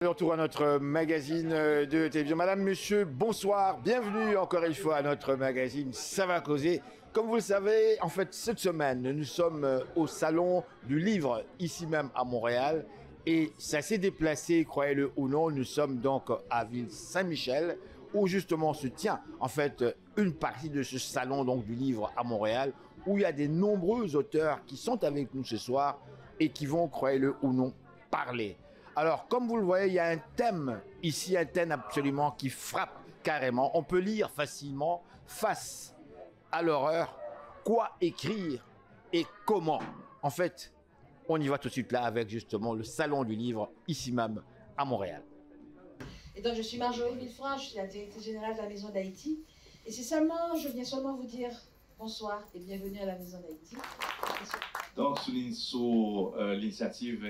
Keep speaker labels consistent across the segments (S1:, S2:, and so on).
S1: De retour à notre magazine de télévision. Madame, monsieur, bonsoir. Bienvenue encore une fois à notre magazine Ça va causer. Comme vous le savez, en fait, cette semaine, nous sommes au Salon du Livre, ici même à Montréal. Et ça s'est déplacé, croyez-le ou non. Nous sommes donc à Ville-Saint-Michel, où justement se tient, en fait, une partie de ce Salon donc, du Livre à Montréal, où il y a des nombreux auteurs qui sont avec nous ce soir et qui vont, croyez-le ou non, parler. Alors, comme vous le voyez, il y a un thème ici, un thème absolument qui frappe carrément. On peut lire facilement face à l'horreur, quoi écrire et comment. En fait, on y va tout de suite là avec justement le Salon du Livre, ici même à Montréal.
S2: Et donc, je suis Marjorie Villefranche, je suis la directrice générale de la Maison d'Haïti. Et je viens seulement vous dire bonsoir et bienvenue à la Maison d'Haïti.
S3: Donc, sous l'initiative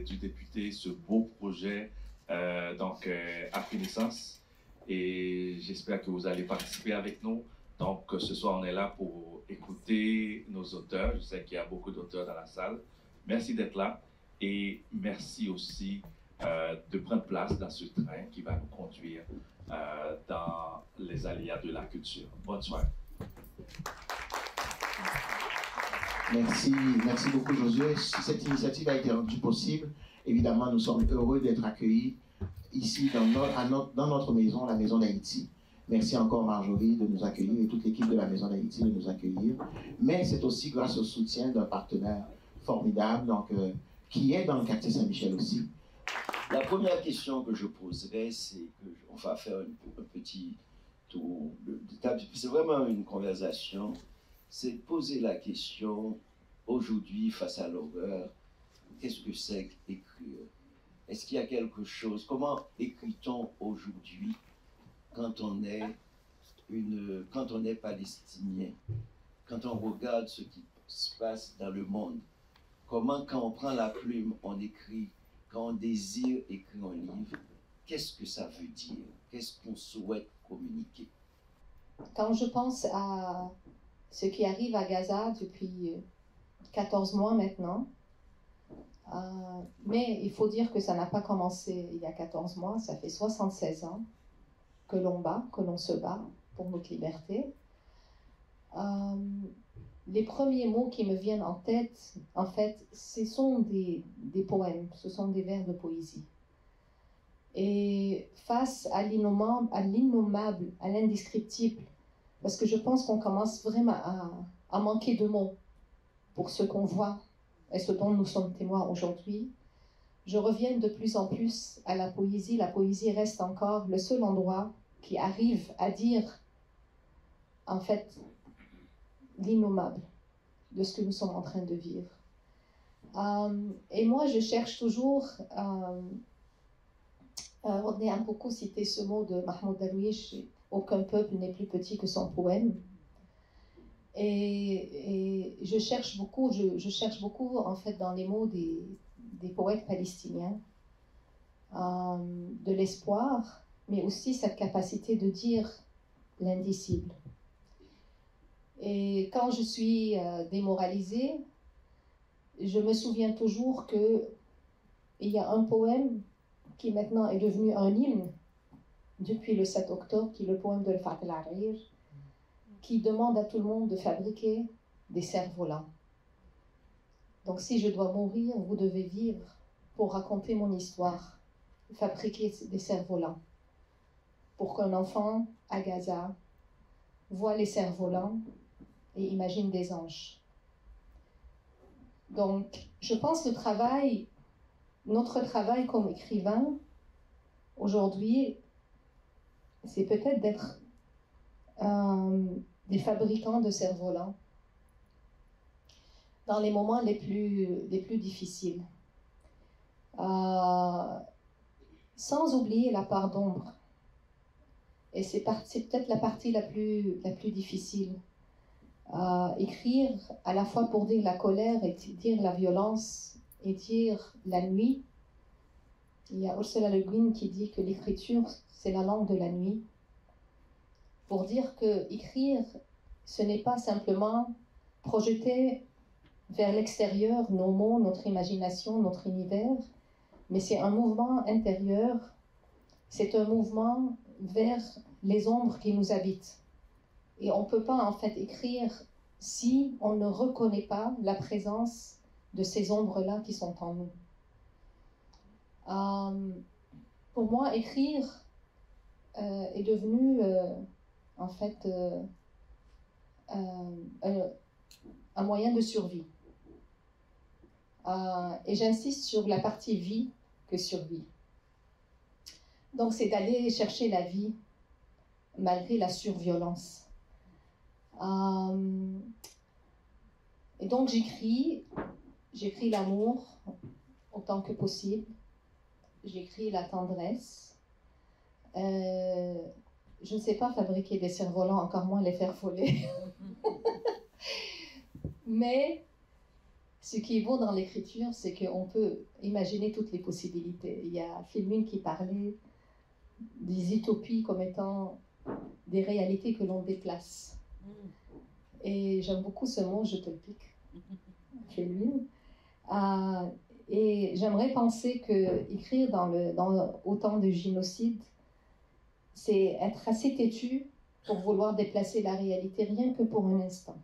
S3: du député, ce beau projet a pris naissance et j'espère que vous allez participer avec nous. Donc, ce soir, on est là pour écouter nos auteurs. Je sais qu'il y a beaucoup d'auteurs dans la salle. Merci d'être là et merci aussi de prendre place dans ce train qui va nous conduire dans les aléas de la culture. Bonne soirée.
S4: Merci beaucoup Josué. Si cette initiative a été rendue possible, évidemment nous sommes heureux d'être accueillis ici dans notre maison, la Maison d'Haïti. Merci encore Marjorie de nous accueillir et toute l'équipe de la Maison d'Haïti de nous accueillir. Mais c'est aussi grâce au soutien d'un partenaire formidable qui est dans le quartier Saint-Michel aussi.
S5: La première question que je poserai, c'est qu'on va faire un petit tour de table. C'est vraiment une conversation. C'est de poser la question, aujourd'hui, face à l'horreur, qu'est-ce que c'est qu'écrire? Est-ce qu'il y a quelque chose? Comment écrit-on aujourd'hui quand on est palestinien? Quand on regarde ce qui se passe dans le monde? Comment, quand on prend la plume, on écrit? Quand on désire écrire un livre, qu'est-ce que ça veut dire? Qu'est-ce qu'on souhaite communiquer?
S6: Quand je pense à ce qui arrive à Gaza depuis 14 mois maintenant. Mais il faut dire que ça n'a pas commencé il y a 14 mois, ça fait 76 ans que l'on se bat pour notre liberté. Les premiers mots qui me viennent en tête, en fait, ce sont des poèmes, ce sont des vers de poésie. Et face à l'innommable, à l'indescriptible, parce que je pense qu'on commence vraiment à manquer de mots pour ce qu'on voit et ce dont nous sommes témoins aujourd'hui. Je reviens de plus en plus à la poésie. La poésie reste encore le seul endroit qui arrive à dire, en fait, l'innommable de ce que nous sommes en train de vivre. Et moi, je cherche toujours... on a beaucoup cité ce mot de Mahmoud Darwish, aucun peuple n'est plus petit que son poème. Et je cherche beaucoup en fait dans les mots des poètes palestiniens de l'espoir, mais aussi cette capacité de dire l'indicible. Et quand je suis démoralisée, je me souviens toujours qu'il y a un poème qui maintenant est devenu un hymne depuis le 7 octobre, qui est le poème de Al-Fat al-Arir, qui demande à tout le monde de fabriquer des cerfs-volants. Donc si je dois mourir, vous devez vivre pour raconter mon histoire, fabriquer des cerfs-volants, pour qu'un enfant à Gaza voit les cerfs-volants et imagine des anges. Donc je pense que notre travail comme écrivain, aujourd'hui, c'est peut-être d'être des fabricants de cerfs-volants dans les moments les plus difficiles. Sans oublier la part d'ombre. Et c'est peut-être la partie la plus difficile. Écrire à la fois pour dire la colère et dire la violence et dire la nuit. Il y a Ursula Le Guin qui dit que l'écriture, c'est la langue de la nuit. Pour dire que écrire, ce n'est pas simplement projeter vers l'extérieur nos mots, notre imagination, notre univers, mais c'est un mouvement intérieur, c'est un mouvement vers les ombres qui nous habitent. Et on ne peut pas en fait écrire si on ne reconnaît pas la présence de ces ombres-là qui sont en nous. Pour moi, écrire est devenu en fait un moyen de survie. Et j'insiste sur la partie vie que survie. Donc c'est d'aller chercher la vie malgré la surviolence. Et donc j'écris l'amour autant que possible, j'écris la tendresse. Je ne sais pas fabriquer des cerfs-volants, encore moins les faire voler. Mais ce qui est beau dans l'écriture, c'est qu'on peut imaginer toutes les possibilités. Il y a Philmine qui parlait des utopies comme étant des réalités que l'on déplace. Et j'aime beaucoup ce mot, je te le pique, Philmine. Et j'aimerais penser qu'écrire au temps du génocide, c'est être assez têtu pour vouloir déplacer la réalité, rien que pour un instant.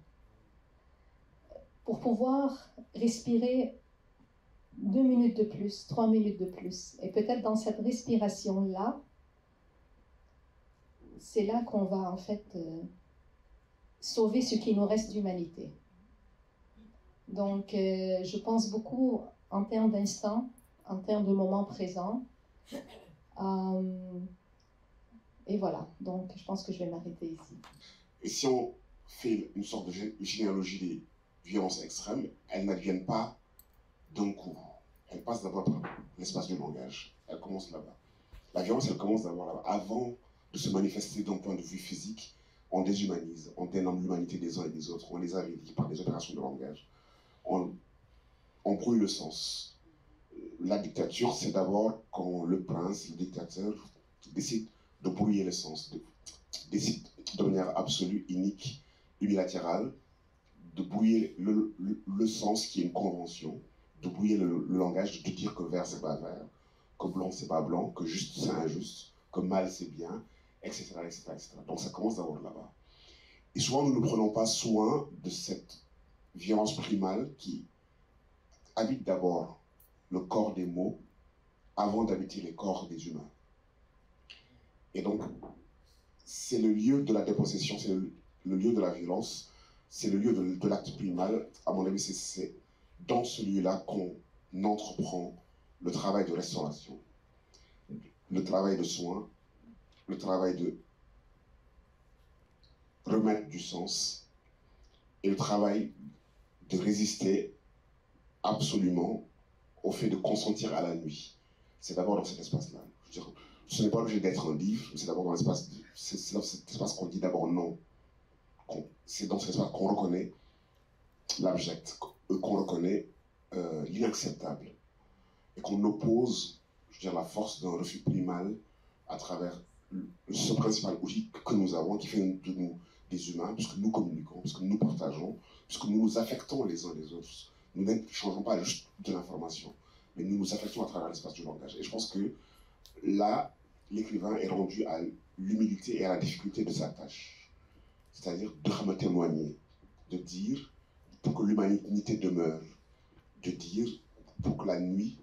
S6: Pour pouvoir respirer 2 minutes de plus, 3 minutes de plus. Et peut-être dans cette respiration-là, c'est là qu'on va en fait sauver ce qui nous reste d'humanité. Donc je pense beaucoup en termes d'instant, en termes de moment présent. Et voilà, donc je pense que je vais m'arrêter ici.
S7: Et si on fait une sorte de généalogie des violences extrêmes, elles n'adviennent pas d'un coup. Elles passent d'abord par l'espace du langage. Elles commencent là-bas. La violence, elle commence d'abord là-bas. Avant de se manifester d'un point de vue physique, on déshumanise, on dénomme l'humanité des uns et des autres, on les avilit par des opérations de langage. On brouille le sens. La dictature, c'est d'abord quand le prince, le dictateur, décide de brouiller le sens, décide de manière absolue, unique, unilatérale, de brouiller le sens qui est une convention, de brouiller le langage, de dire que vert c'est pas vert, que blanc c'est pas blanc, que juste c'est injuste, que mal c'est bien, etc., etc., etc. Donc ça commence d'abord là-bas. Et souvent nous ne prenons pas soin de cette violence primale qui habite d'abord le corps des mots avant d'habiter les corps des humains. Et donc, c'est le lieu de la dépossession, c'est le lieu de la violence, c'est le lieu de l'acte primal. À mon avis, c'est dans ce lieu-là qu'on entreprend le travail de restauration, le travail de soin, le travail de remettre du sens et le travail de résister absolument au fait de consentir à la nuit. C'est d'abord dans cet espace-là. Je veux dire, ce n'est pas l'objet d'être un livre, c'est d'abord dans l'espace, c'est dans cet espace qu'on dit d'abord non. C'est dans cet espace qu'on reconnaît l'abject, qu'on reconnaît l'inacceptable, et qu'on oppose, je veux dire, la force d'un refus primal à travers ce principal outil que nous avons, qui fait de nous des humains, puisque nous communiquons, puisque nous partageons, puisque nous nous affectons les uns les autres. Nous ne changeons pas juste de l'information, mais nous nous affectons à travers l'espace du langage. Et je pense que là, l'écrivain est rendu à l'humilité et à la difficulté de sa tâche. C'est-à-dire de me témoigner, de dire pour que l'humanité demeure, de dire pour que la nuit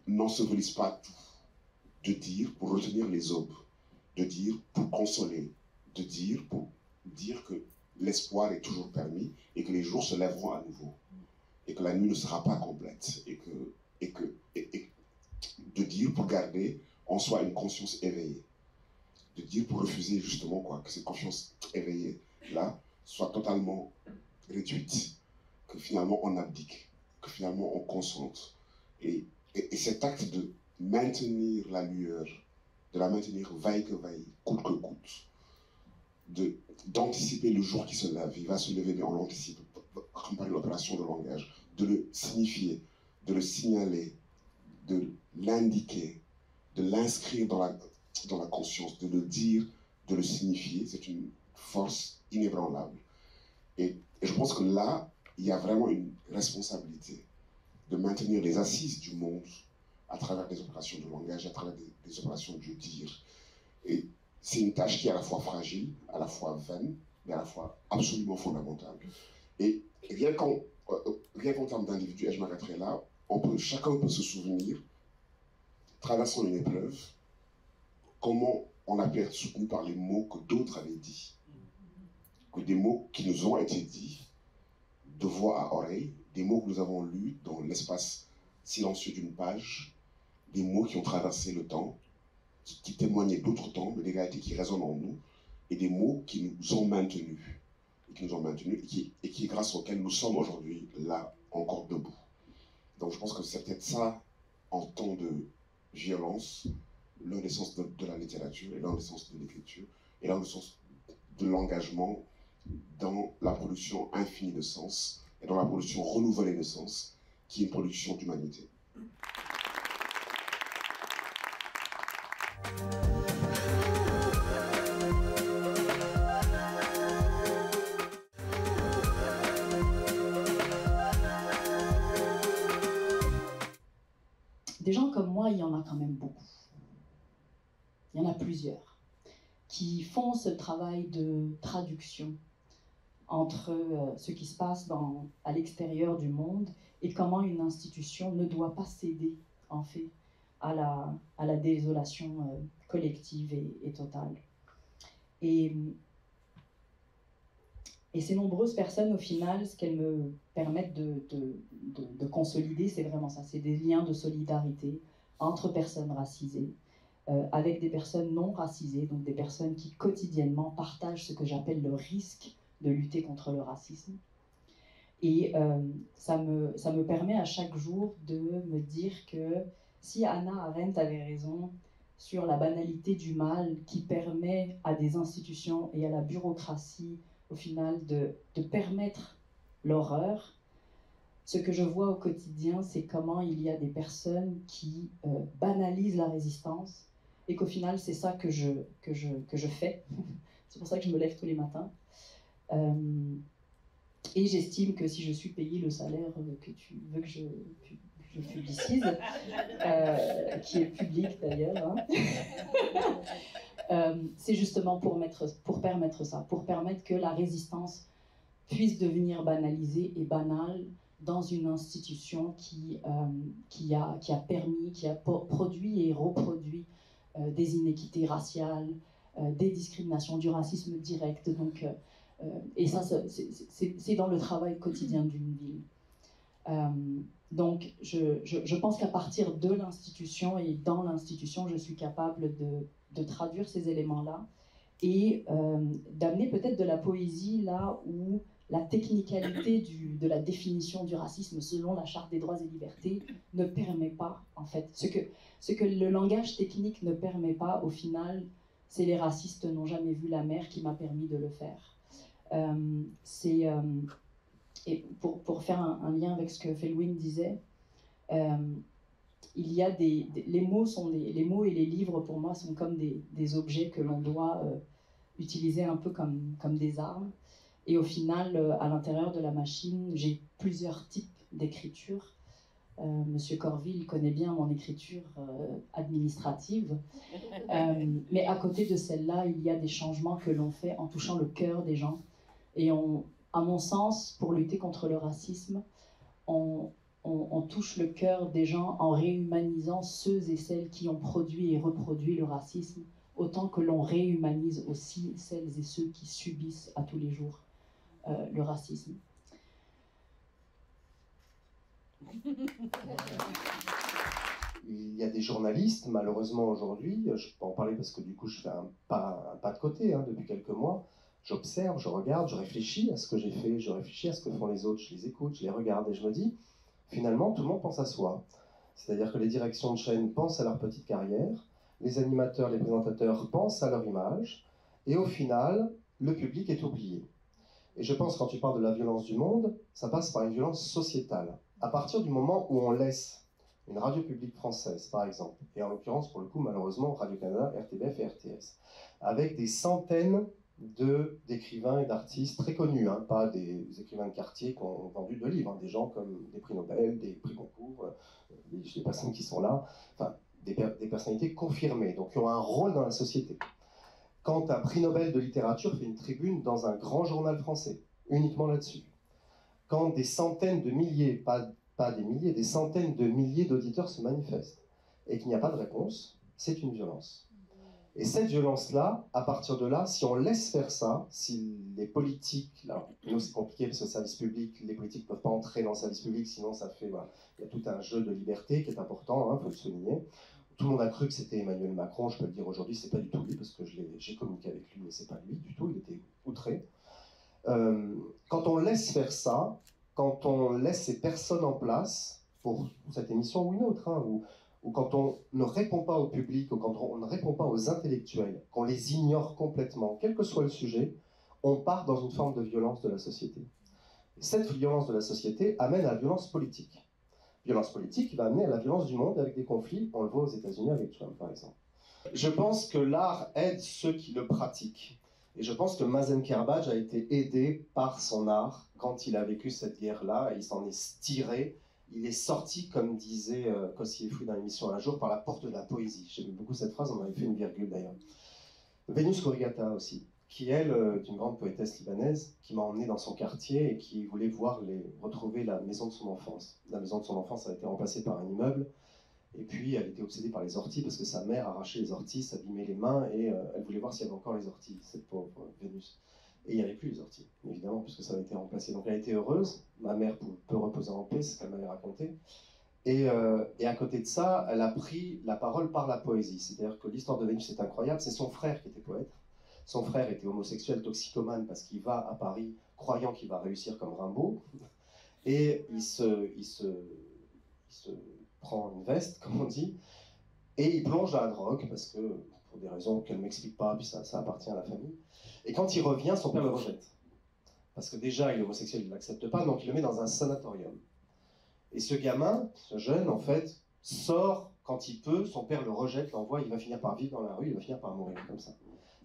S7: n'ensevelisse pas tout, de dire pour retenir les aubes, de dire pour consoler, de dire pour dire que l'espoir est toujours permis et que les jours se lèveront à nouveau et que la nuit ne sera pas complète et de dire pour garder en soi une conscience éveillée, de dire pour refuser justement que cette conscience éveillée là soit totalement réduite, que finalement on abdique, que finalement on consente et cet acte de maintenir la lueur, de la maintenir vaille que vaille, coûte que coûte, d'anticiper le jour qui se lève, il va se lever mais on l'anticipe comme par une opération de langage, de le signifier, de le signaler, de l'indiquer, de l'inscrire dans la conscience, de le dire, de le signifier, c'est une force inébranlable. Et je pense que là, il y a vraiment une responsabilité de maintenir les assises du monde à travers des opérations de langage, à travers des opérations de dire. Et c'est une tâche qui est à la fois fragile, à la fois vaine, mais à la fois absolument fondamentale. Et rien qu'en termes d'individu, et je m'arrêterai là, chacun peut se souvenir, traversant une épreuve, comment on a pu être soutenu par les mots que d'autres avaient dit, que des mots qui nous ont été dits, de voix à oreille, des mots que nous avons lus dans l'espace silencieux d'une page, des mots qui ont traversé le temps, qui témoignaient d'autres temps, mais des réalités qui résonnent en nous, et des mots qui nous ont maintenus, et qui grâce auxquels nous sommes aujourd'hui là, encore debout. Donc je pense que c'est peut-être ça, en temps de violence, l'un des sens de la littérature, et l'un des sens de l'écriture, et l'un des sens de l'engagement dans la production infinie de sens, et dans la production renouvelée de sens, qui est une production d'humanité.
S8: Des gens comme moi, il y en a quand même beaucoup. Il y en a plusieurs qui font ce travail de traduction entre ce qui se passe à l'extérieur du monde et comment une institution ne doit pas céder, en fait, à la désolation collective et totale. Et ces nombreuses personnes, au final, ce qu'elles me permettent de consolider, c'est vraiment ça, c'est des liens de solidarité entre personnes racisées, avec des personnes non racisées, donc des personnes qui quotidiennement partagent ce que j'appelle le risque de lutter contre le racisme. Et ça me permet à chaque jour de me dire que si Hannah Arendt avait raison sur la banalité du mal qui permet à des institutions et à la bureaucratie, au final, de permettre l'horreur, ce que je vois au quotidien, c'est comment il y a des personnes qui banalisent la résistance, et qu'au final, c'est ça que je fais. C'est pour ça que je me lève tous les matins. Et j'estime que si je suis payée le salaire que tu veux que je publicise, qui est public d'ailleurs, hein, c'est justement pour permettre ça, pour permettre que la résistance puisse devenir banalisée et banale dans une institution qui a permis, qui a produit et reproduit des inéquités raciales, des discriminations, du racisme direct. Donc, et ça, c'est dans le travail quotidien d'une ville. Donc, je pense qu'à partir de l'institution et dans l'institution, je suis capable de traduire ces éléments-là et d'amener peut-être de la poésie là où la technicalité de la définition du racisme selon la Charte des droits et libertés ne permet pas, en fait. Ce que le langage technique ne permet pas, au final, c'est les racistes n'ont jamais vu la mer qui m'a permis de le faire. Et pour faire un lien avec ce que Felwine disait, il y a les mots et les livres pour moi sont comme des objets que l'on doit utiliser un peu comme des armes. Et au final, à l'intérieur de la machine, j'ai plusieurs types d'écriture. Monsieur Corville connaît bien mon écriture administrative. Mais à côté de celle-là, il y a des changements que l'on fait en touchant le cœur des gens. Et à mon sens, pour lutter contre le racisme, on touche le cœur des gens en réhumanisant ceux et celles qui ont produit et reproduit le racisme, autant que l'on réhumanise aussi celles et ceux qui subissent à tous les jours le racisme.
S9: Il y a des journalistes, malheureusement aujourd'hui, je peux en parler parce que du coup je fais un pas de côté depuis quelques mois, j'observe, je regarde, je réfléchis à ce que j'ai fait, je réfléchis à ce que font les autres, je les écoute, je les regarde et je me dis, finalement tout le monde pense à soi. C'est-à-dire que les directions de chaîne pensent à leur petite carrière, les animateurs, les présentateurs pensent à leur image, et au final, le public est oublié. Et je pense, quand tu parles de la violence du monde, ça passe par une violence sociétale. À partir du moment où on laisse une radio publique française, par exemple, et en l'occurrence, pour le coup, malheureusement, Radio-Canada, RTBF et RTS, avec des centaines d'écrivains et d'artistes très connus, hein, pas des écrivains de quartier qui ont vendu 2 livres, hein, des gens comme des prix Nobel, des prix Goncourt, des personnes qui sont là, enfin, des personnalités confirmées, donc qui ont un rôle dans la société. Quand un prix Nobel de littérature fait une tribune dans un grand journal français, uniquement là-dessus, quand des centaines de milliers, pas des milliers, des centaines de milliers d'auditeurs se manifestent, et qu'il n'y a pas de réponse, c'est une violence. Et cette violence-là, à partir de là, si on laisse faire ça, si les politiques, là, nous c'est compliqué parce que le service public, les politiques ne peuvent pas entrer dans le service public, sinon ça fait, voilà, il y a tout un jeu de liberté qui est important, il faut le souligner. Tout le monde a cru que c'était Emmanuel Macron, je peux le dire aujourd'hui, c'est pas du tout lui, parce que j'ai communiqué avec lui, mais c'est pas lui du tout, il était outré. Quand on laisse faire ça, quand on laisse ces personnes en place, pour cette émission ou une autre, hein, ou quand on ne répond pas au public, ou quand on ne répond pas aux intellectuels, qu'on les ignore complètement, quel que soit le sujet, on part dans une forme de violence de la société. Et cette violence de la société amène à la violence politique. Violence politique qui va amener à la violence du monde avec des conflits, on le voit aux États-Unis avec Trump par exemple. Je pense que l'art aide ceux qui le pratiquent. Et je pense que Mazen Kerbadj a été aidé par son art quand il a vécu cette guerre-là, et il s'en est tiré. Il est sorti, comme disait Kossi Efri dans l'émission Un jour, par la porte de la poésie. J'aime beaucoup cette phrase, on avait fait une virgule d'ailleurs. Vénus Korigata aussi, qui elle, est une grande poétesse libanaise, qui m'a emmené dans son quartier et qui voulait retrouver la maison de son enfance. La maison de son enfance a été remplacée par un immeuble, et puis elle était obsédée par les orties, parce que sa mère arrachait les orties, s'abîmait les mains, et elle voulait voir s'il y avait encore les orties, cette pauvre Vénus. Et il n'y avait plus les orties, évidemment, puisque ça avait été remplacé. Donc elle a été heureuse, ma mère peut reposer en paix, c'est ce qu'elle m'avait raconté. Et à côté de ça, elle a pris la parole par la poésie. C'est-à-dire que l'histoire de Vénus est incroyable, c'est son frère qui était poète. Son frère était homosexuel, toxicomane, parce qu'il va à Paris croyant qu'il va réussir comme Rimbaud. Et il se prend une veste, comme on dit, et il plonge dans la drogue, parce que, pour des raisons qu'elle ne m'explique pas, puis ça appartient à la famille. Et quand il revient, son père le rejette. Parce que déjà, il est homosexuel, il ne l'accepte pas, donc il le met dans un sanatorium. Et ce gamin, ce jeune, en fait, sort quand il peut, son père le rejette, l'envoie, il va finir par vivre dans la rue, il va finir par mourir comme ça.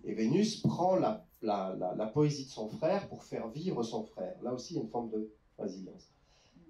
S9: Et Vénus prend la poésie de son frère pour faire vivre son frère. Là aussi, il y a une forme de résilience.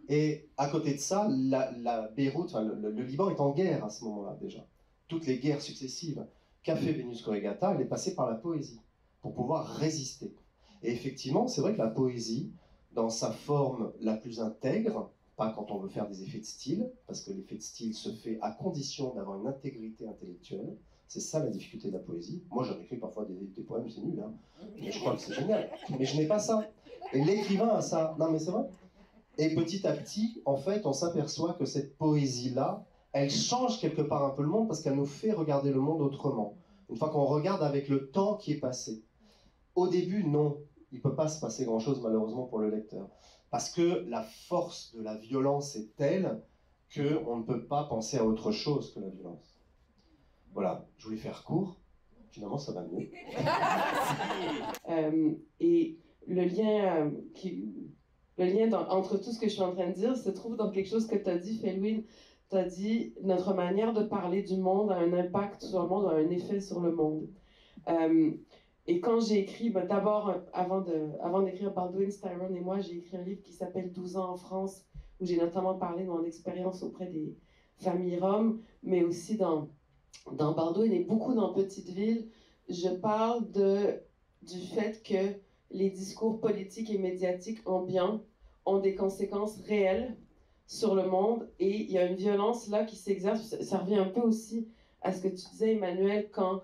S9: Et à côté de ça, la Beyrouth, enfin, le Liban est en guerre à ce moment-là déjà. Toutes les guerres successives qu'a fait Vénus Korigata, elle est passée par la poésie pour pouvoir résister. Et effectivement, c'est vrai que la poésie, dans sa forme la plus intègre, pas quand on veut faire des effets de style, parce que l'effet de style se fait à condition d'avoir une intégrité intellectuelle. C'est ça la difficulté de la poésie. Moi, j'en écris parfois des poèmes, c'est nul, hein. Mais je crois que c'est génial. Mais je n'ai pas ça. Et l'écrivain a ça. Non, mais c'est vrai. Et petit à petit, en fait, on s'aperçoit que cette poésie-là, elle change quelque part un peu le monde parce qu'elle nous fait regarder le monde autrement. Une fois qu'on regarde avec le temps qui est passé. Au début, non. Il ne peut pas se passer grand-chose, malheureusement, pour le lecteur. Parce que la force de la violence est telle qu'on ne peut pas penser à autre chose que la violence. Voilà, je voulais faire court. Finalement, ça va mieux.
S10: Et le lien entre tout ce que je suis en train de dire se trouve dans quelque chose que tu as dit, Felwine. Tu as dit notre manière de parler du monde a un impact sur le monde, a un effet sur le monde. Et quand j'ai écrit, d'abord, avant d'écrire Baldwin, Styron et moi, j'ai écrit un livre qui s'appelle 12 ans en France, où j'ai notamment parlé de mon expérience auprès des familles roms, mais aussi dans Baldwin et beaucoup dans Petite Ville, je parle du fait que les discours politiques et médiatiques ambiants ont des conséquences réelles sur le monde, et il y a une violence là qui s'exerce. Ça revient un peu aussi à ce que tu disais, Emmanuel, quand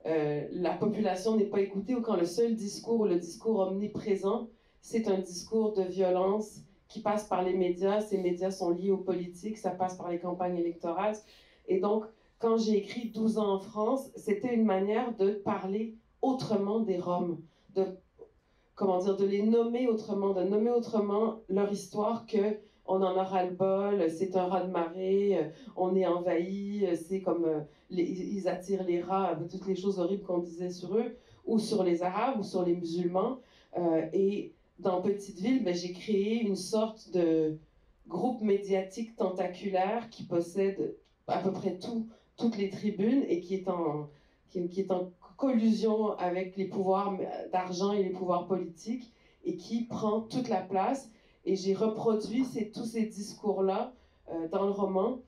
S10: la population n'est pas écoutée, ou quand le seul discours ou le discours omniprésent, c'est un discours de violence qui passe par les médias. Ces médias sont liés aux politiques, ça passe par les campagnes électorales. Et donc, quand j'ai écrit 12 ans en France, c'était une manière de parler autrement des Roms, de les nommer autrement, de nommer autrement leur histoire, que on en a ras-le-bol, c'est un raz-de-marée, on est envahi, c'est comme ils attirent les rats, toutes les choses horribles qu'on disait sur eux, ou sur les Arabes, ou sur les musulmans. Et dans Petite Ville, j'ai créé une sorte de groupe médiatique tentaculaire qui possède à peu près toutes les tribunes et qui qui est en collusion avec les pouvoirs d'argent et les pouvoirs politiques et qui prend toute la place. Et j'ai reproduit tous ces discours-là dans le roman.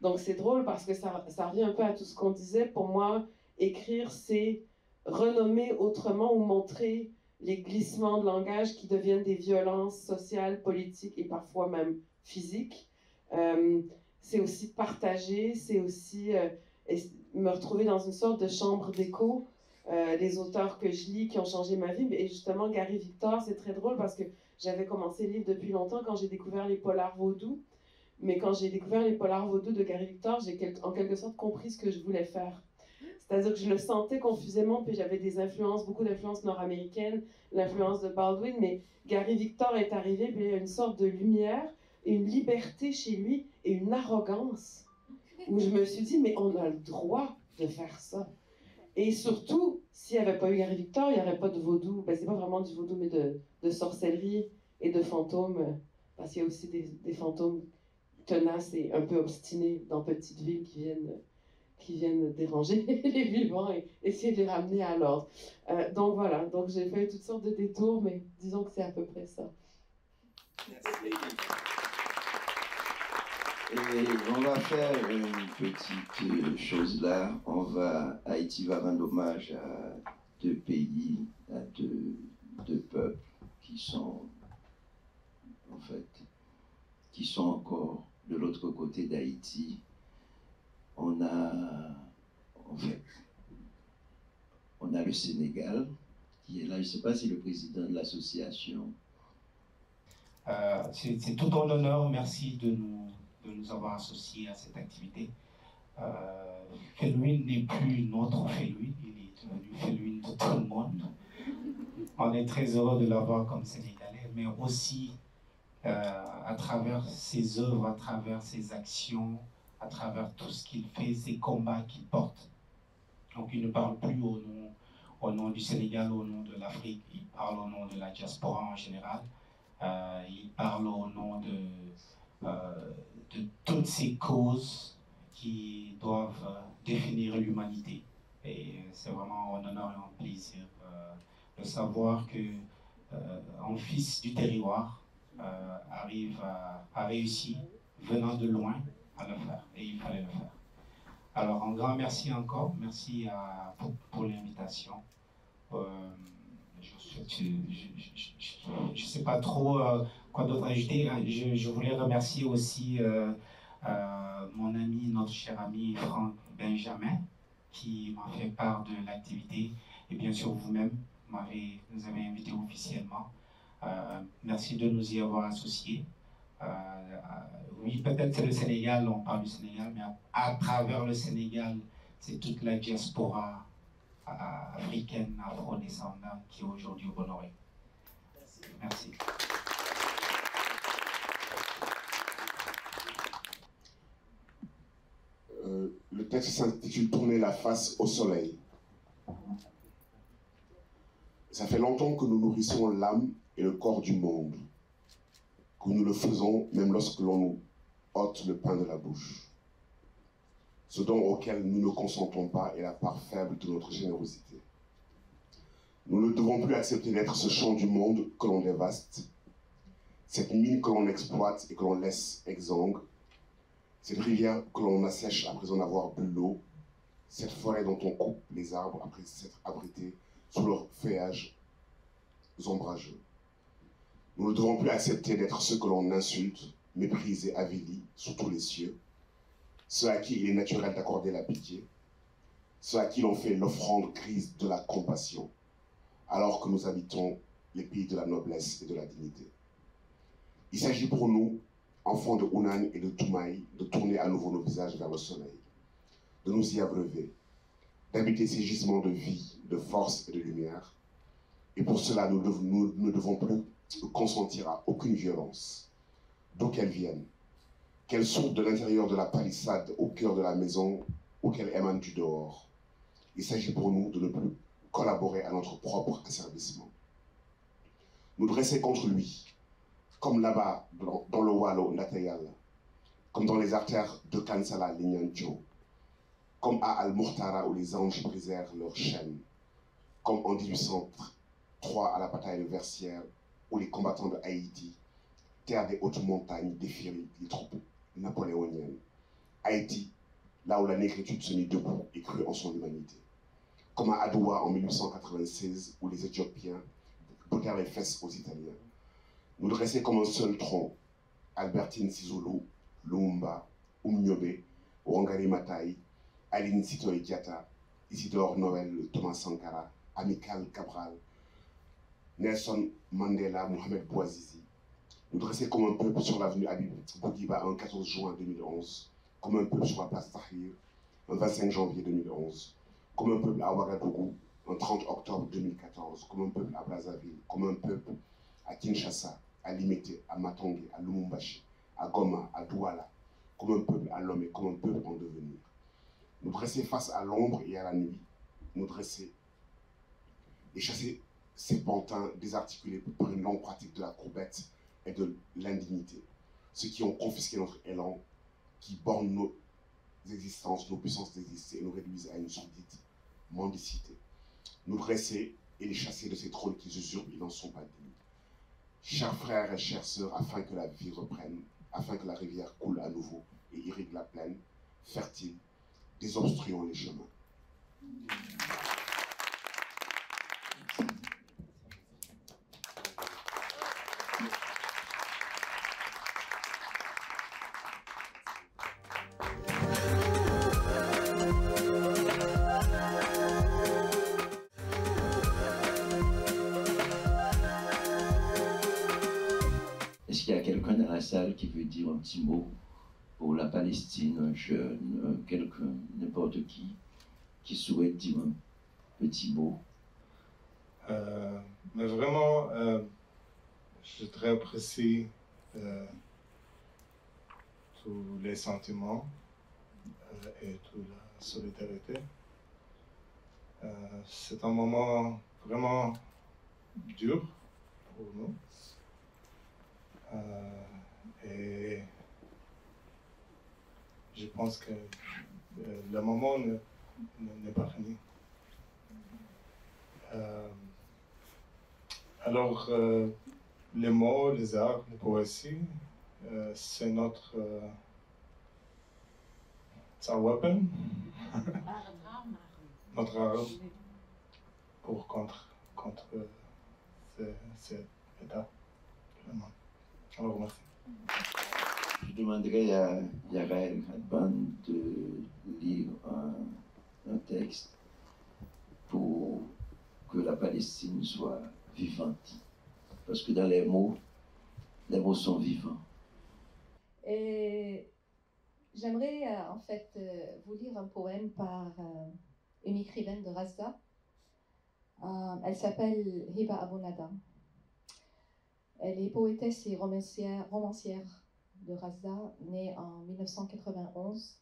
S10: Donc c'est drôle parce que ça revient un peu à tout ce qu'on disait. Pour moi, écrire, c'est renommer autrement ou montrer les glissements de langage qui deviennent des violences sociales, politiques et parfois même physiques. C'est aussi partager, c'est aussi me retrouver dans une sorte de chambre d'écho. Les auteurs que je lis qui ont changé ma vie. Et justement, Gary Victor, c'est très drôle parce que j'avais commencé le livre depuis longtemps quand j'ai découvert les polars vaudous. Mais quand j'ai découvert les polars vaudous de Gary Victor, j'ai en quelque sorte compris ce que je voulais faire. C'est-à-dire que je le sentais confusément, puis j'avais des influences, beaucoup d'influences nord-américaines, l'influence de Baldwin, mais Gary Victor est arrivé, puis il y a une sorte de lumière et une liberté chez lui et une arrogance où je me suis dit, mais on a le droit de faire ça. Et surtout, s'il n'y avait pas eu Gary Victor, il n'y aurait pas de vaudou. Ben, c'est pas vraiment du vaudou, mais de sorcellerie et de fantômes, parce qu'il y a aussi des fantômes tenaces et un peu obstinés dans Petite Ville qui viennent déranger les vivants et essayer de les ramener à l'ordre. Donc voilà, donc j'ai fait toutes sortes de détours, mais disons que c'est à peu près ça.
S5: Merci. Et on va faire une petite chose là. Haïti va rendre hommage à deux pays, à deux peuples qui sont, en fait, qui sont encore de l'autre côté d'Haïti. On a le Sénégal qui est là. Je ne sais pas si le président de l'association.
S11: C'est tout un honneur. Merci de nous avoir associés à cette activité. Felwine n'est plus notre Felwine, il est devenu Felwine de tout le monde. On est très heureux de l'avoir comme Sénégalais, mais aussi à travers ses œuvres, à travers ses actions, à travers tout ce qu'il fait, ses combats qu'il porte. Donc il ne parle plus au nom du Sénégal, au nom de l'Afrique, il parle au nom de la diaspora en général. Il parle au nom de toutes ces causes qui doivent définir l'humanité. Et c'est vraiment un honneur et un plaisir de savoir qu'un fils du terroir a réussi, venant de loin, à le faire. Et il fallait le faire. Alors, un grand merci encore. Merci pour l'invitation. Je ne sais pas trop quoi d'autre ajouter. Je voulais remercier aussi mon ami, notre cher ami Franck Benjamin, qui m'a fait part de l'activité. Et bien sûr, vous-même, nous avez invité officiellement. Merci de nous y avoir associés. Oui, peut-être c'est le Sénégal, on parle du Sénégal, mais à travers le Sénégal, c'est toute la diaspora africaine, afro-descendante qui est aujourd'hui honorée. Merci.
S7: Le texte s'intitule « Tourner la face au soleil ». Ça fait longtemps que nous nourrissons l'âme et le corps du monde, que nous le faisons même lorsque l'on nous ôte le pain de la bouche. Ce don auquel nous ne consentons pas est la part faible de notre générosité. Nous ne devons plus accepter d'être ce champ du monde que l'on dévaste, cette mine que l'on exploite et que l'on laisse exsangue, cette rivière que l'on assèche après en avoir bu l'eau, cette forêt dont on coupe les arbres après s'être abrités sous leur feuillage ombrageux. Nous ne devons plus accepter d'être ceux que l'on insulte, méprise et avilit sous tous les cieux, ceux à qui il est naturel d'accorder la pitié, ceux à qui l'on fait l'offrande grise de la compassion, alors que nous habitons les pays de la noblesse et de la dignité. Il s'agit pour nous, enfants de Hunan et de Toumaï, de tourner à nouveau nos visages vers le soleil, de nous y abreuver, d'habiter ces gisements de vie, de force et de lumière. Et pour cela, nous ne devons plus consentir à aucune violence, d'où qu'elle vienne, qu'elle sorte de l'intérieur de la palissade au cœur de la maison ou qu'elle émane du dehors. Il s'agit pour nous de ne plus collaborer à notre propre asservissement. Nous dresser contre lui, comme là-bas dans le Wallo Natayal, comme dans les artères de Kansala Lignancho, comme à Al-Muhtara où les anges brisèrent leurs chaînes, comme en 1803 à la bataille de Versières où les combattants de Haïti, terre des hautes montagnes, défirent les troupes napoléoniennes. Haïti, là où la négritude se mit debout et crut en son humanité. Comme à Adoua en 1896 où les Éthiopiens bottèrent les fesses aux Italiens. Nous dresser comme un seul tronc, Albertine Sissoulu, Lumumba, Oumniobe, Wangari Maathai, Aline Sitoé Diatta, Isidore Noël, Thomas Sankara, Amical Cabral, Nelson Mandela, Mohamed Bouazizi. Nous dresser comme un peuple sur l'avenue Habib Bourguiba un 14 juin 2011, comme un peuple sur la place Tahrir un 25 janvier 2011, comme un peuple à Ouagadougou un 30 octobre 2014, comme un peuple à Brazzaville, comme un peuple à Kinshasa, à Limete, à Matongé, à Lumumbashi, à Goma, à Douala, comme un peuple à Lomé, comme un peuple en devenir. Nous dresser face à l'ombre et à la nuit, nous dresser et chasser ces pantins désarticulés par une longue pratique de la courbette et de l'indignité, ceux qui ont confisqué notre élan, qui bornent nos existences, nos puissances d'exister et nous réduisent à une sordide mendicité. Nous dresser et les chasser de ces trônes qui usurpent, ils n'en sont pas dignes. Chers frères et chères sœurs, afin que la vie reprenne, afin que la rivière coule à nouveau et irrigue la plaine, fertile, désobstruons les chemins.
S5: Est-ce qu'il y a quelqu'un dans la salle qui veut dire un petit mot pour la Palestine, un jeune, quelqu'un, n'importe qui souhaite dire un petit mot?
S11: Mais vraiment, je très apprécie tous les sentiments et toute la solidarité. C'est un moment vraiment dur pour nous. Et je pense que le moment n'est pas fini. Alors, les mots, les arts, les poésies, c'est notre it's our weapon, notre arme pour contre cet état. Vraiment. Alors, merci.
S5: Je demanderai à Yael Hadban de lire un texte pour que la Palestine soit vivante. Parce que dans les mots sont vivants.
S6: Et j'aimerais en fait vous lire un poème par une écrivaine de Raza. Elle s'appelle Hiba Abou-Nada. Elle est poétesse et romancière de Raza, née en 1991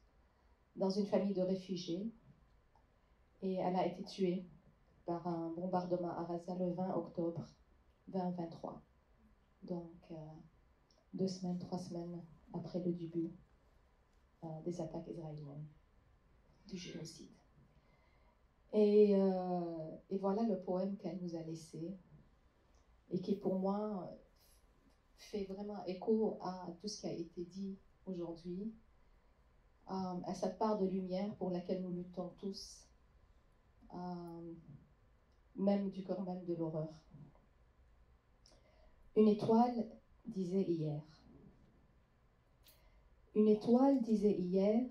S6: dans une famille de réfugiés. Et elle a été tuée par un bombardement à Raza le 20 octobre 2023. Donc 2 semaines, 3 semaines après le début des attaques israéliennes, du génocide. Et voilà le poème qu'elle nous a laissé et qui pour moi fait vraiment écho à tout ce qui a été dit aujourd'hui, à cette part de lumière pour laquelle nous luttons tous, même du corps même de l'horreur. Une étoile disait hier. Une étoile disait hier,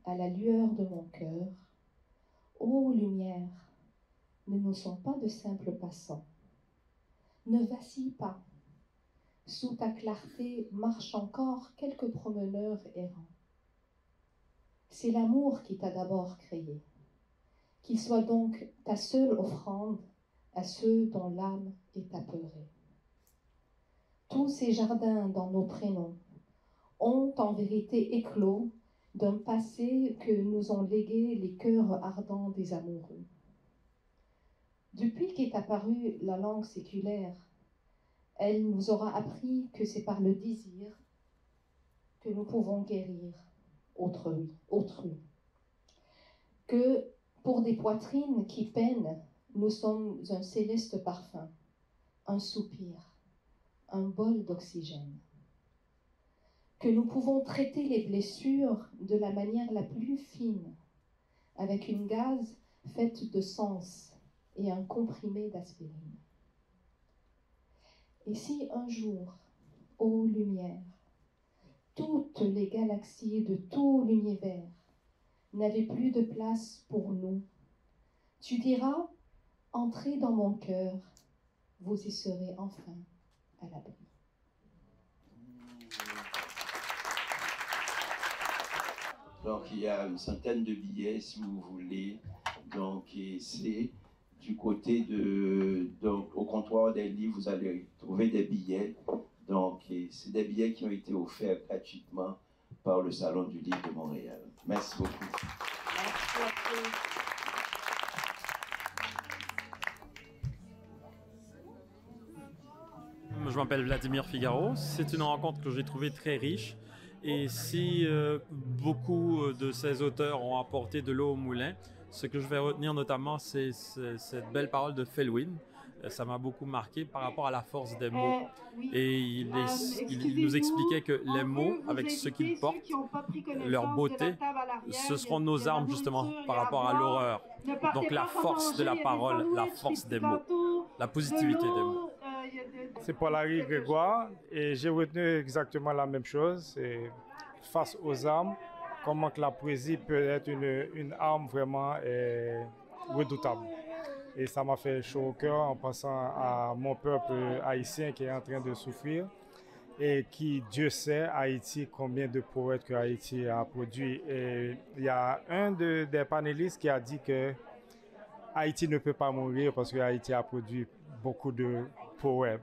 S6: à la lueur de mon cœur, ô lumière, ne nous sommes pas de simples passants. Ne vacille pas. Sous ta clarté marchent encore quelques promeneurs errants. C'est l'amour qui t'a d'abord créé. Qu'il soit donc ta seule offrande à ceux dont l'âme est apeurée. Tous ces jardins dans nos prénoms ont en vérité éclos d'un passé que nous ont légué les cœurs ardents des amoureux. Depuis qu'est apparue la langue séculaire, elle nous aura appris que c'est par le désir que nous pouvons guérir autrui. que pour des poitrines qui peinent, nous sommes un céleste parfum, un soupir, un bol d'oxygène. Que nous pouvons traiter les blessures de la manière la plus fine, avec une gaze faite de sens et un comprimé d'aspirine. Et si un jour, ô lumière, toutes les galaxies de tout l'univers n'avaient plus de place pour nous, tu diras, entrez dans mon cœur, vous y serez enfin à l'abri.
S5: Donc il y a une centaine de billets si vous voulez. Donc et c'est du côté de, donc au comptoir des livres, vous allez trouver des billets. Donc c'est des billets qui ont été offerts gratuitement par le Salon du Livre de Montréal. Merci beaucoup.
S12: Je m'appelle Vladimir Figaro. C'est une rencontre que j'ai trouvée très riche. Et si beaucoup de ces auteurs ont apporté de l'eau au moulin, ce que je vais retenir notamment, c'est cette belle parole de Felwine. Ça m'a beaucoup marqué par rapport à la force des mots. Et il nous expliquait que les mots, avec ce qu'ils portent, leur beauté, ce seront nos armes justement par rapport à l'horreur. Donc la force de la parole, la force des mots, la positivité des mots.
S13: C'est Paul-Henri Grégoire et j'ai retenu exactement la même chose. C'est face aux armes, comment que la poésie peut être une arme vraiment redoutable. Et ça m'a fait chaud au cœur en pensant à mon peuple haïtien qui est en train de souffrir et qui, Dieu sait, Haïti, combien de poètes que Haïti a produit. Et il y a un des panélistes qui a dit que Haïti ne peut pas mourir parce que Haïti a produit beaucoup de poèmes,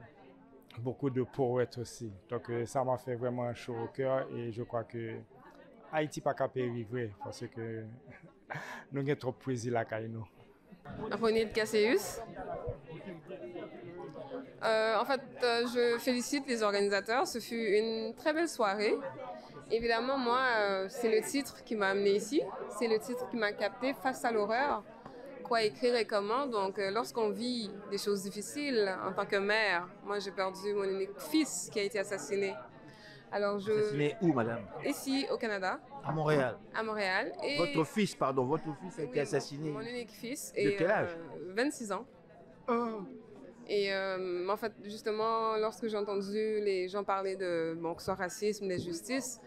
S13: beaucoup de poètes aussi. Donc ça m'a fait vraiment chaud au cœur et je crois que Haïti pas qu'à périr parce que nous avons trop de poésie là quand nous.
S14: Apolline Casséus. En fait, je félicite les organisateurs. Ce fut une très belle soirée. Évidemment, moi, c'est le titre qui m'a amené ici. C'est le titre qui m'a capté face à l'horreur. Quoi écrire et comment. Donc, lorsqu'on vit des choses difficiles en tant que mère, moi, j'ai perdu mon unique fils qui a été assassiné. Alors,
S1: assassiné où, madame? Ici,
S14: au Canada.
S1: À Montréal?
S14: À Montréal.
S1: Et votre fils a été assassiné?
S14: Mon unique fils.
S1: De quel âge?
S14: 26 ans. Oh. Et en fait, justement, lorsque j'ai entendu les gens parler de, que ce soit racisme, d'injustice,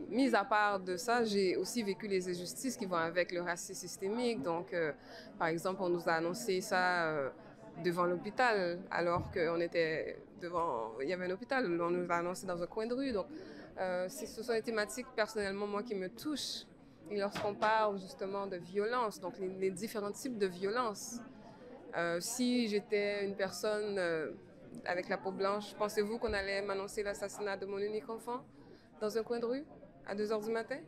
S14: mis à part de ça, j'ai aussi vécu les injustices qui vont avec le racisme systémique. Donc, par exemple, on nous a annoncé ça devant l'hôpital, alors qu'on était il y avait un hôpital, on nous l'a annoncé dans un coin de rue. Donc, ce sont des thématiques, personnellement, moi, qui me touchent. Et lorsqu'on parle justement de violence, donc les différents types de violences, si j'étais une personne avec la peau blanche, pensez-vous qu'on allait m'annoncer l'assassinat de mon unique enfant dans un coin de rue à 2h du matin?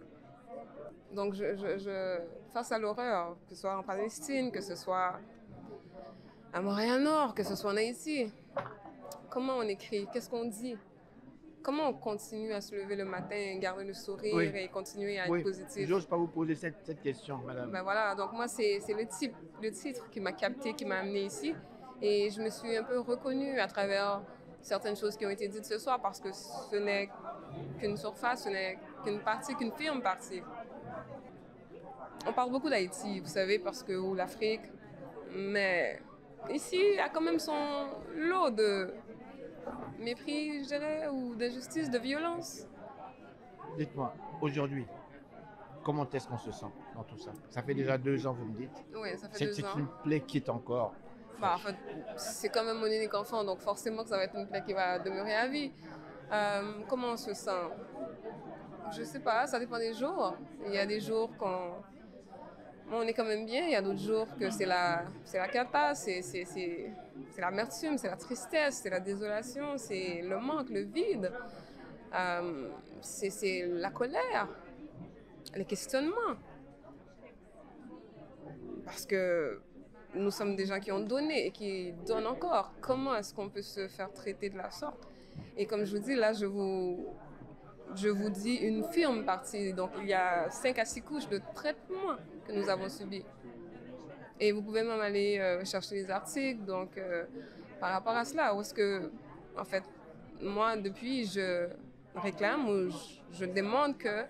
S14: Donc, face à l'horreur, que ce soit en Palestine, que ce soit à Montréal-Nord, que ce soit en Haïti, comment on écrit? Qu'est-ce qu'on dit? Comment on continue à se lever le matin, garder le sourire et continuer à être positif?
S1: J'ose pas vous poser cette question, madame.
S14: Ben voilà, donc moi, c'est le titre qui m'a capté, qui m'a amené ici. Et je me suis un peu reconnue à travers certaines choses qui ont été dites ce soir parce que ce n'est qu'une surface, ce n'est qu'une partie, qu'une firme partie. On parle beaucoup d'Haïti, vous savez, ou l'Afrique, mais ici, il y a quand même son lot de mépris, je dirais, ou d'injustice, de violence.
S1: Dites-moi, aujourd'hui, comment est-ce qu'on se sent dans tout ça? Ça fait déjà 2 ans, vous me dites.
S14: Oui, ça fait 2 ans.
S1: C'est une plaie qui est encore...
S14: En fait, c'est quand même mon unique enfant, donc forcément que ça va être une plaie qui va demeurer à vie. Comment on se sent? Je sais pas, ça dépend des jours. Il y a des jours quand on est quand même bien, il y a d'autres jours que c'est la cata, c'est l'amertume, c'est la tristesse, c'est la désolation, c'est le manque, le vide, c'est la colère, les questionnements. Parce que nous sommes des gens qui ont donné et qui donnent encore. Comment est-ce qu'on peut se faire traiter de la sorte? Et comme je vous dis, là, je vous je vous dis une firme partie. Donc, il y a 5 à 6 couches de traitement que nous avons subi. Et vous pouvez même aller chercher les articles. Donc, par rapport à cela, où est-ce que, en fait, moi, depuis, je réclame ou je demande que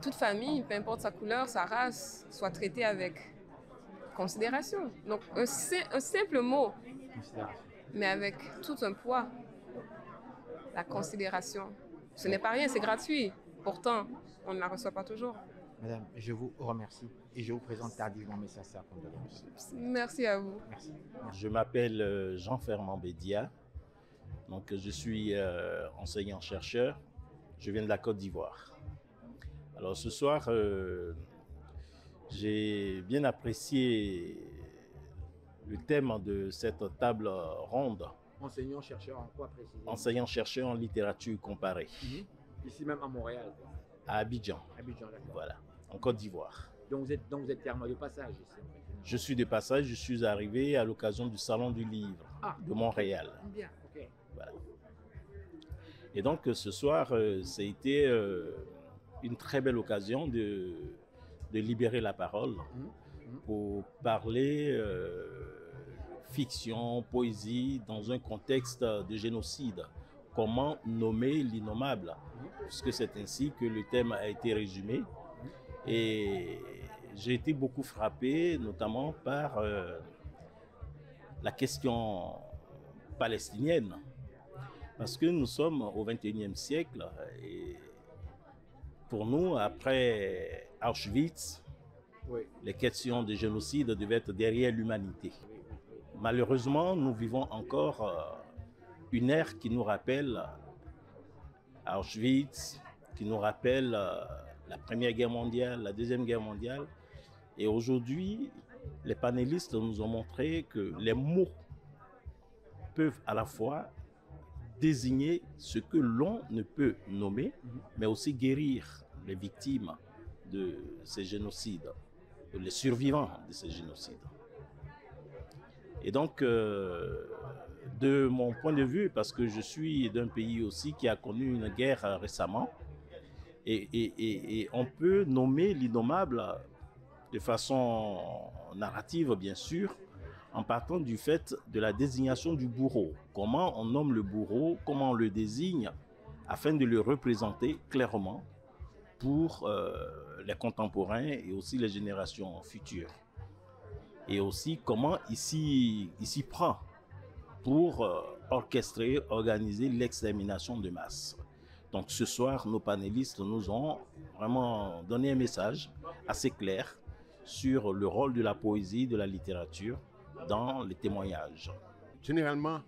S14: toute famille, peu importe sa couleur, sa race, soit traitée avec considération. Donc, un simple mot, mais avec tout un poids. La considération. Ce n'est pas rien, c'est gratuit. Pourtant, on ne la reçoit pas toujours.
S1: Madame, je vous remercie et je vous présente tardivement mes sincères condoléances.
S14: Merci à vous.
S1: Merci.
S15: Je m'appelle Jean-Fernand Bédia. Donc, je suis enseignant-chercheur. Je viens de la Côte d'Ivoire. Alors, ce soir, j'ai bien apprécié le thème de cette table ronde.
S1: Enseignant-chercheur en quoi précisément?
S15: Enseignant-chercheur en littérature comparée.
S1: Ici même à Montréal?
S15: À Abidjan.
S1: Abidjan, d'accord.
S15: Voilà, en Côte d'Ivoire.
S1: Donc vous êtes clairement de passage ici en fait.
S15: Je suis de passage, je suis arrivé à l'occasion du Salon du Livre de Montréal.
S1: Bien, ok.
S15: Voilà. Et donc ce soir, ça a été une très belle occasion de libérer la parole pour parler fiction, poésie dans un contexte de génocide. Comment nommer l'innommable? Puisque c'est ainsi que le thème a été résumé. Et j'ai été beaucoup frappé, notamment par la question palestinienne. Parce que nous sommes au XXIe siècle et pour nous, après Auschwitz, les questions de génocide devaient être derrière l'humanité. Malheureusement, nous vivons encore une ère qui nous rappelle Auschwitz, qui nous rappelle la Première Guerre mondiale, la Deuxième Guerre mondiale. Et aujourd'hui, les panélistes nous ont montré que les mots peuvent à la fois désigner ce que l'on ne peut nommer, mais aussi guérir les victimes de ces génocides, les survivants de ces génocides. Et donc, de mon point de vue, parce que je suis d'un pays aussi qui a connu une guerre récemment, et on peut nommer l'innommable de façon narrative, bien sûr, en partant du fait de la désignation du bourreau. Comment on nomme le bourreau, comment on le désigne, afin de le représenter clairement pour les contemporains et aussi les générations futures. Et aussi comment il s'y prend pour orchestrer, organiser l'extermination de masse. Donc ce soir, nos panélistes nous ont vraiment donné un message assez clair sur le rôle de la poésie, de la littérature dans les témoignages.
S16: Généralement,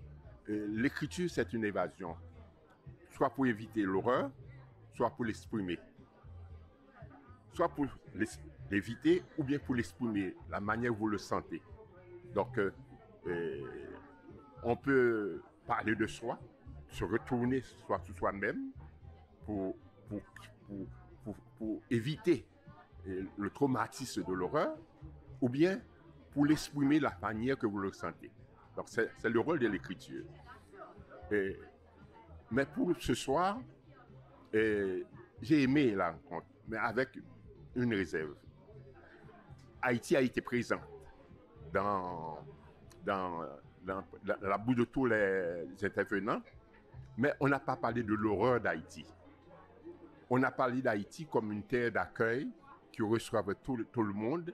S16: l'écriture, c'est une évasion, soit pour éviter l'horreur, soit pour l'exprimer. Soit pour l'éviter ou bien pour l'exprimer, la manière où vous le sentez. Donc, on peut parler de soi, se retourner sur soi-même pour éviter le traumatisme de l'horreur, ou bien pour l'exprimer de la manière que vous le sentez. Donc, c'est le rôle de l'écriture. Mais pour ce soir, j'ai aimé la rencontre, mais avec une réserve. Haïti a été présent dans la bouche de tous les intervenants, mais on n'a pas parlé de l'horreur d'Haïti. On a parlé d'Haïti comme une terre d'accueil qui reçoit tout le monde,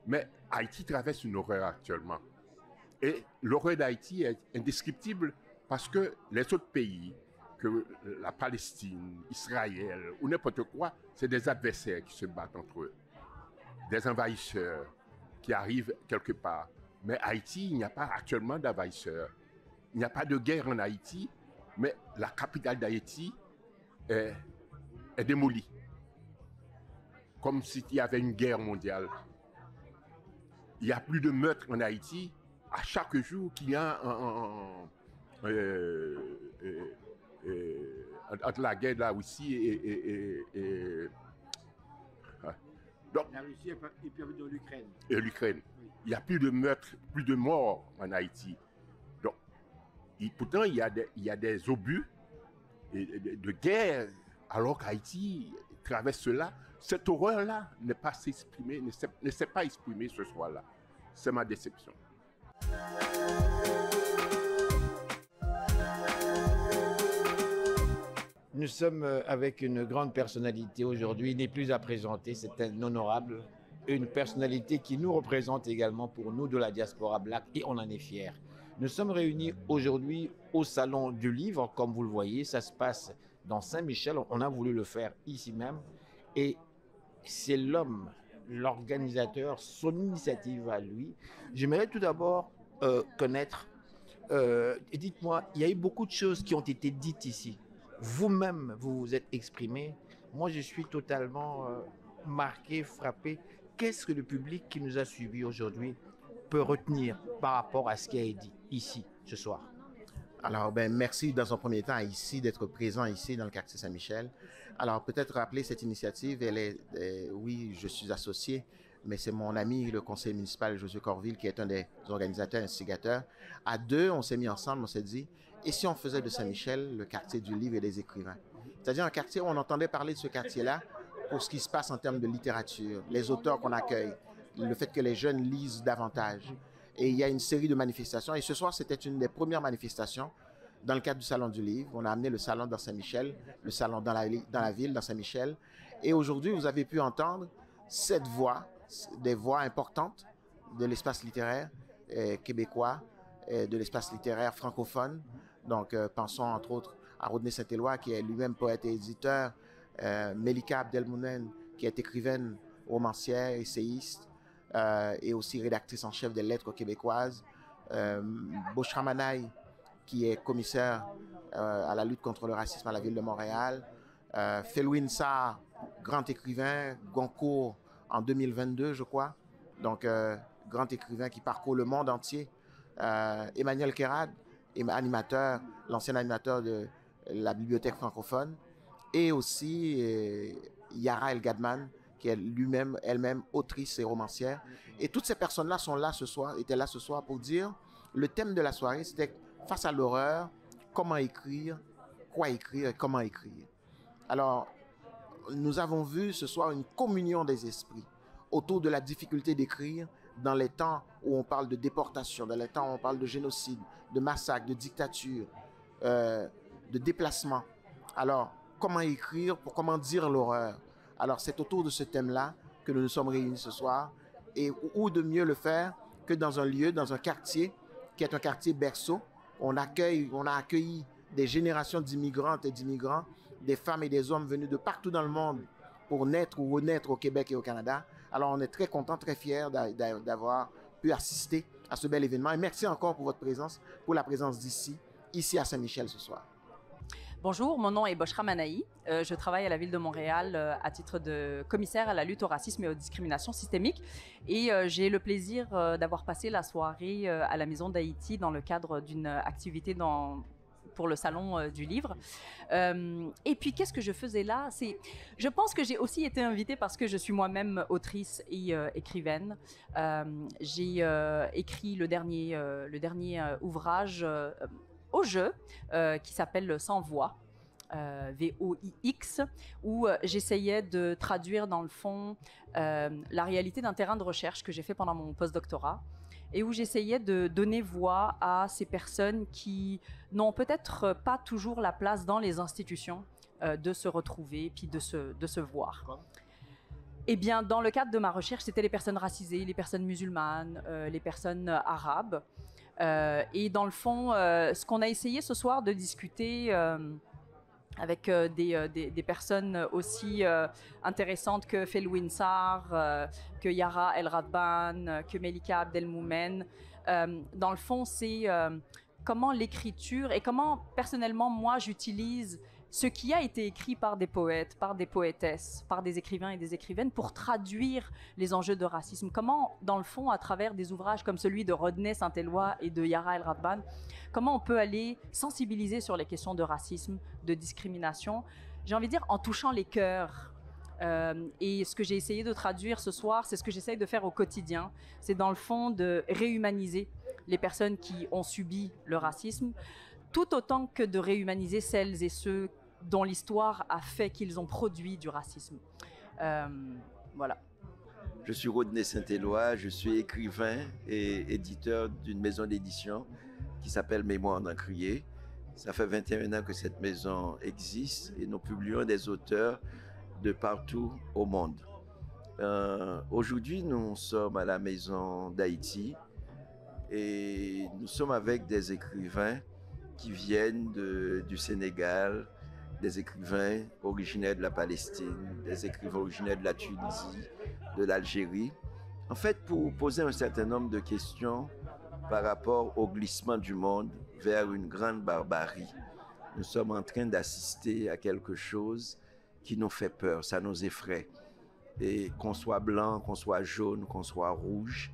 S16: mais Haïti traverse une horreur actuellement. Et l'horreur d'Haïti est indescriptible parce que les autres pays, que la Palestine, Israël ou n'importe quoi, c'est des adversaires qui se battent entre eux. Des envahisseurs qui arrivent quelque part. Mais Haïti, il n'y a pas actuellement d'envahisseurs. Il n'y a pas de guerre en Haïti, mais la capitale d'Haïti est démolie. Comme s'il y avait une guerre mondiale. Il n'y a plus de meurtres en Haïti à chaque jour qu'il y a entre la guerre de la Russie et donc,
S1: la Russie et puis l'Ukraine.
S16: Et l'Ukraine. Oui. Il n'y a plus de meurtres, plus de morts en Haïti. Donc, pourtant, il y a des obus de guerre Alors qu'Haïti traverse cela, cette horreur-là n'est pas s'exprimer, ne s'est pas exprimée ce soir-là. C'est ma déception.
S1: Nous sommes avec une grande personnalité aujourd'hui, il n'est plus à présenter, c'est un honorable, une personnalité qui nous représente également pour nous de la diaspora black et on en est fiers. Nous sommes réunis aujourd'hui au Salon du Livre, comme vous le voyez, ça se passe dans Saint-Michel, on a voulu le faire ici même et c'est l'homme, l'organisateur, son initiative à lui. J'aimerais tout d'abord connaître, dites-moi, il y a eu beaucoup de choses qui ont été dites ici. Vous-même, vous vous êtes exprimé. Moi, je suis totalement marqué, frappé. Qu'est-ce que le public qui nous a suivis aujourd'hui peut retenir par rapport à ce qui a été dit ici, ce soir?
S4: Alors, merci dans un premier temps ici d'être présent ici dans le quartier Saint-Michel. Alors, peut-être rappeler cette initiative, elle est, oui, je suis associé, mais c'est mon ami, le conseiller municipal Josué Corville, qui est un des organisateurs, instigateurs. À deux, on s'est mis ensemble, on s'est dit, et si on faisait de Saint-Michel le quartier du livre et des écrivains? C'est-à-dire un quartier où on entendait parler de ce quartier-là pour ce qui se passe en termes de littérature, les auteurs qu'on accueille, le fait que les jeunes lisent davantage. Et il y a une série de manifestations. Et ce soir, c'était une des premières manifestations dans le cadre du Salon du Livre. On a amené le salon dans Saint-Michel, le salon dans la ville, dans Saint-Michel. Et aujourd'hui, vous avez pu entendre cette voix, des voix importantes de l'espace littéraire québécois, de l'espace littéraire francophone. Donc, pensons entre autres à Rodney Saint-Éloi, qui est lui-même poète et éditeur, Melika Abdelmounen, qui est écrivaine, romancière, essayiste, et aussi rédactrice en chef des lettres québécoises, Boshra Manaï, qui est commissaire à la lutte contre le racisme à la ville de Montréal, Felwine Sarr, grand écrivain, Goncourt en 2022, je crois, donc grand écrivain qui parcourt le monde entier, Emmanuel Kérad, animateur, l'ancien animateur de la bibliothèque francophone, et aussi Yara El Gadman, qui est elle-même autrice et romancière. Et toutes ces personnes-là sont là ce soir, étaient là ce soir pour dire, le thème de la soirée, c'était face à l'horreur, comment écrire, quoi écrire et comment écrire. Alors, nous avons vu ce soir une communion des esprits autour de la difficulté d'écrire dans les temps où on parle de déportation, dans les temps où on parle de génocide, de massacre, de dictature, de déplacement. Alors, comment écrire, comment dire l'horreur? Alors, c'est autour de ce thème-là que nous nous sommes réunis ce soir. Et où de mieux le faire que dans un lieu, dans un quartier qui est un quartier berceau. On a accueilli des générations d'immigrantes et d'immigrants, des femmes et des hommes venus de partout dans le monde pour naître ou renaître au Québec et au Canada. Alors, on est très contents, très fiers d'avoir pu assister à ce bel événement. Et merci encore pour votre présence, pour la présence ici à Saint-Michel ce soir.
S17: Bonjour, mon nom est Boshra Manaï. Je travaille à la Ville de Montréal à titre de commissaire à la lutte au racisme et aux discriminations systémiques. Et j'ai le plaisir d'avoir passé la soirée à la Maison d'Haïti dans le cadre d'une activité pour le Salon du Livre. Et puis, qu'est-ce que je faisais là? Je pense que j'ai aussi été invitée parce que je suis moi-même autrice et écrivaine. J'ai écrit le dernier ouvrage au jeu, qui s'appelle Sans voix, VOIX, où j'essayais de traduire dans le fond la réalité d'un terrain de recherche que j'ai fait pendant mon postdoctorat et où j'essayais de donner voix à ces personnes qui n'ont peut-être pas toujours la place dans les institutions de se retrouver puis de se voir. Eh bien, dans le cadre de ma recherche, c'était les personnes racisées, les personnes musulmanes, les personnes arabes. Et dans le fond, ce qu'on a essayé ce soir de discuter avec des personnes aussi intéressantes que Felwine Sarr, que Yara El Gadman, que Melika Abdelmoumen, dans le fond, c'est comment l'écriture et comment personnellement moi j'utilise ce qui a été écrit par des poètes, par des poétesses, par des écrivains et des écrivaines pour traduire les enjeux de racisme. Comment, dans le fond, à travers des ouvrages comme celui de Rodney Saint-Éloi et de Yara El Gadman, comment on peut aller sensibiliser sur les questions de racisme, de discrimination, j'ai envie de dire en touchant les cœurs. Et ce que j'ai essayé de traduire ce soir, c'est ce que j'essaye de faire au quotidien. C'est dans le fond de réhumaniser les personnes qui ont subi le racisme, tout autant que de réhumaniser celles et ceux dont l'histoire a fait qu'ils ont produit du racisme. Voilà.
S18: Je suis Rodney Saint-Éloi, je suis écrivain et éditeur d'une maison d'édition qui s'appelle Mémoire d'Encrier. Ça fait 21 ans que cette maison existe et nous publions des auteurs de partout au monde. Aujourd'hui, nous sommes à la Maison d'Haïti et nous sommes avec des écrivains qui viennent du Sénégal, des écrivains originaires de la Palestine, des écrivains originaires de la Tunisie, de l'Algérie. En fait, pour poser un certain nombre de questions par rapport au glissement du monde vers une grande barbarie. Nous sommes en train d'assister à quelque chose qui nous fait peur, ça nous effraie. Et qu'on soit blanc, qu'on soit jaune, qu'on soit rouge,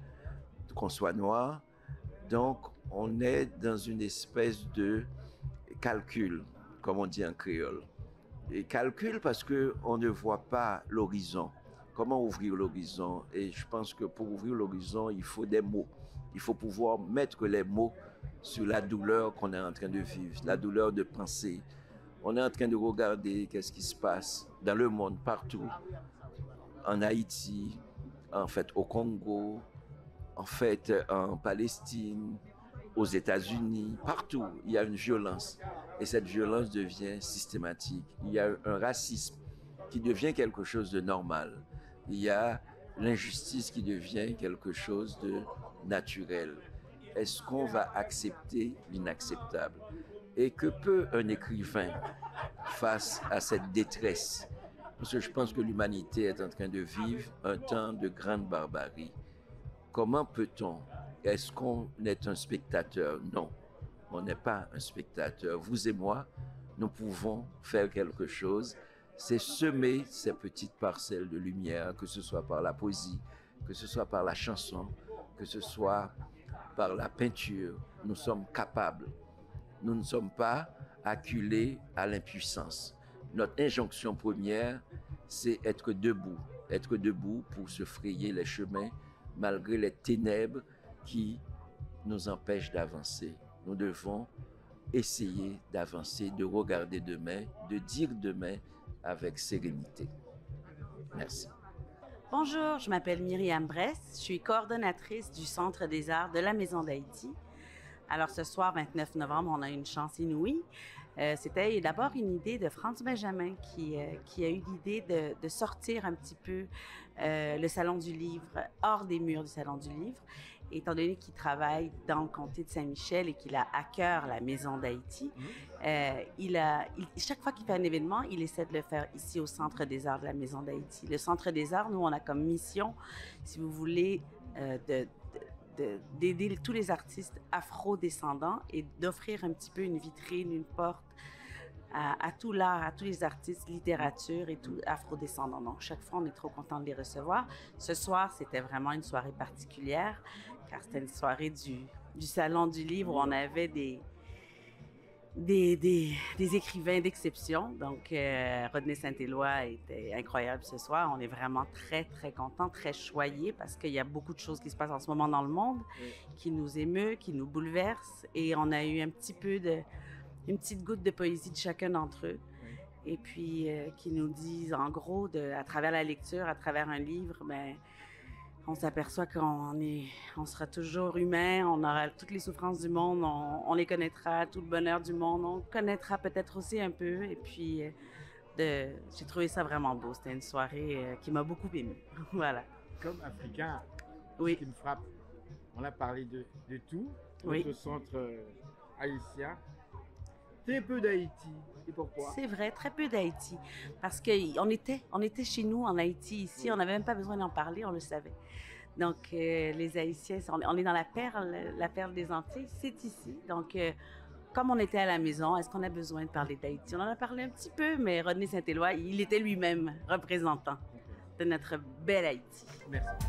S18: qu'on soit noir, donc on est dans une espèce de calcul, comme on dit en créole. Et calcul parce qu'on ne voit pas l'horizon. Comment ouvrir l'horizon? Et je pense que pour ouvrir l'horizon, il faut des mots. Il faut pouvoir mettre les mots sur la douleur qu'on est en train de vivre, la douleur de penser. On est en train de regarder qu'est-ce qui se passe dans le monde, partout. En Haïti, en fait au Congo, en fait en Palestine, aux États-Unis, partout, il y a une violence. Et cette violence devient systématique. Il y a un racisme qui devient quelque chose de normal. Il y a l'injustice qui devient quelque chose de naturel. Est-ce qu'on va accepter l'inacceptable? Et que peut un écrivain face à cette détresse? Parce que je pense que l'humanité est en train de vivre un temps de grande barbarie. Comment peut-on? Est-ce qu'on est un spectateur? Non, on n'est pas un spectateur. Vous et moi, nous pouvons faire quelque chose. C'est semer ces petites parcelles de lumière, que ce soit par la poésie, que ce soit par la chanson, que ce soit par la peinture. Nous sommes capables. Nous ne sommes pas acculés à l'impuissance. Notre injonction première, c'est être debout pour se frayer les chemins malgré les ténèbres qui nous empêchent d'avancer. Nous devons essayer d'avancer, de regarder demain, de dire demain avec sérénité. Merci.
S19: Bonjour, je m'appelle Myriam Bress, je suis coordonnatrice du Centre des Arts de la Maison d'Haïti. Alors ce soir, 29 novembre, on a une chance inouïe. C'était d'abord une idée de Franz Benjamin qui a eu l'idée de sortir un petit peu le Salon du Livre hors des murs du Salon du Livre. Étant donné qu'il travaille dans le comté de Saint-Michel et qu'il a à cœur la Maison d'Haïti, chaque fois qu'il fait un événement, il essaie de le faire ici au Centre des Arts de la Maison d'Haïti. Le Centre des Arts, nous, on a comme mission, si vous voulez, d'aider tous les artistes afro-descendants et d'offrir un petit peu une vitrine, une porte à tout l'art, à tous les artistes, littérature et tout afro-descendants. Donc, chaque fois, on est trop content de les recevoir. Ce soir, c'était vraiment une soirée particulière, car c'était une soirée du Salon du Livre où on avait des écrivains d'exception. Donc, Rodney Saint-Éloi était incroyable ce soir. On est vraiment très, très contents, très choyés parce qu'il y a beaucoup de choses qui se passent en ce moment dans le monde qui nous émeut, qui nous bouleversent. Et on a eu un petit peu une petite goutte de poésie de chacun d'entre eux. Et puis, qui nous disent, en gros, à travers la lecture, à travers un livre, ben, on s'aperçoit on sera toujours humain, on aura toutes les souffrances du monde, on les connaîtra, tout le bonheur du monde, on connaîtra peut-être aussi un peu. Et puis, j'ai trouvé ça vraiment beau. C'était une soirée qui m'a beaucoup émue. Voilà.
S1: Comme africain,
S19: oui.
S1: Ce qui me frappe, on a parlé de tout,
S19: oui.
S1: Notre centre haïtien. Très peu d'Haïti. Et pourquoi?
S19: C'est vrai, très peu d'Haïti. Parce qu'on était chez nous en Haïti, ici. On n'avait même pas besoin d'en parler, on le savait. Donc, les Haïtiens, on est dans la perle des Antilles, c'est ici. Donc, comme on était à la maison, est-ce qu'on a besoin de parler d'Haïti? On en a parlé un petit peu, mais Rodney Saint-Éloi, il était lui-même représentant de notre belle Haïti.
S1: Merci.